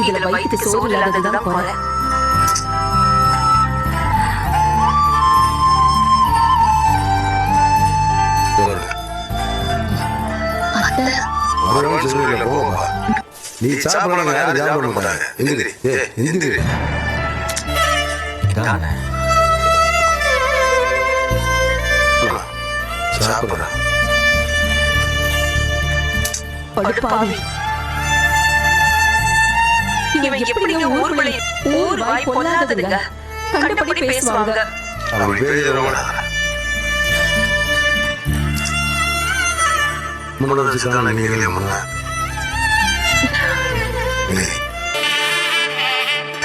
இதுல வயிற்றுக்கு சோறு இல்லாததுதான் குறை. நீ சாப்பிடணும், யாரும் சாப்பிட மாட்டாங்க. எந்திரி, எந்திரி. சாப்பிடுற படுப்பாவி. இவன் எப்படி ஊர்வலை ஊர் வாய் பொல்லாததுங்க. கண்டபடி பேசுவாங்க. அவன் பேர் முன்னோட வச்சுக்கான நீங்களே முன்ன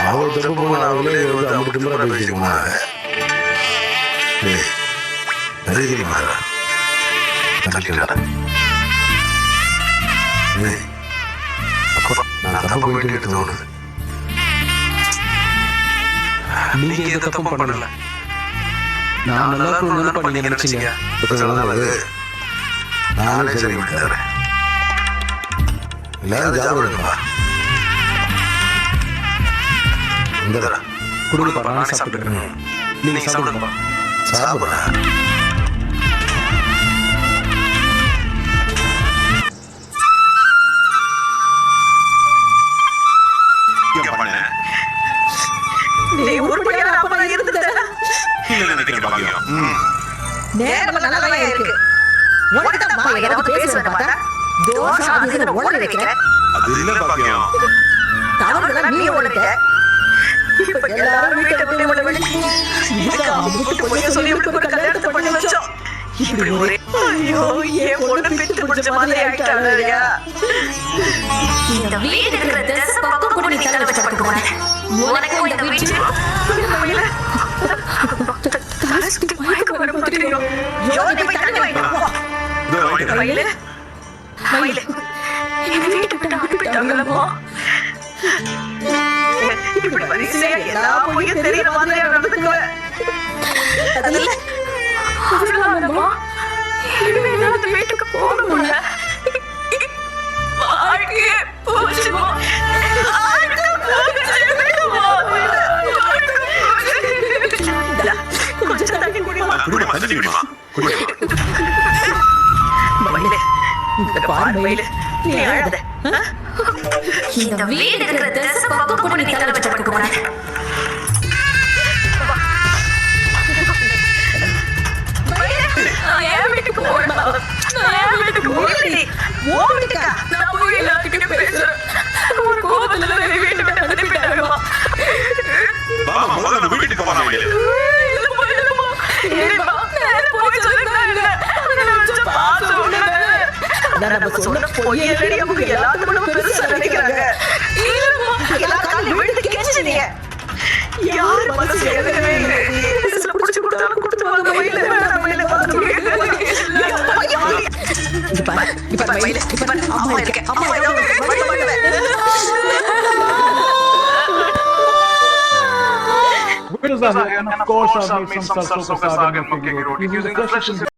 அவள் தப்பு போன அவங்களே வந்து அவங்க முறை பேசிருக்கோம். நான் தப்பு போயிட்டு தோணுது. நீங்க எந்த தப்பும் பண்ணல. நான் நல்லா இருக்கணும்னு நீங்க நினைச்சீங்க. நானே சரி விட்டு தரேன். எல்லாரும் சாப்பிடுப்பா. இந்த குடும்பப்பா, நான் சாப்பிட்டுக்கிறேன். நீங்க சாப்பிடுப்பா. சாப்பிட வீட்டுக்கு போகணும். இந்த வீடு இருக்கிற திசை பக்கம் கூட நீ தலை வச்சு படுக்க கூடாது. And of course, I've made some salsa using the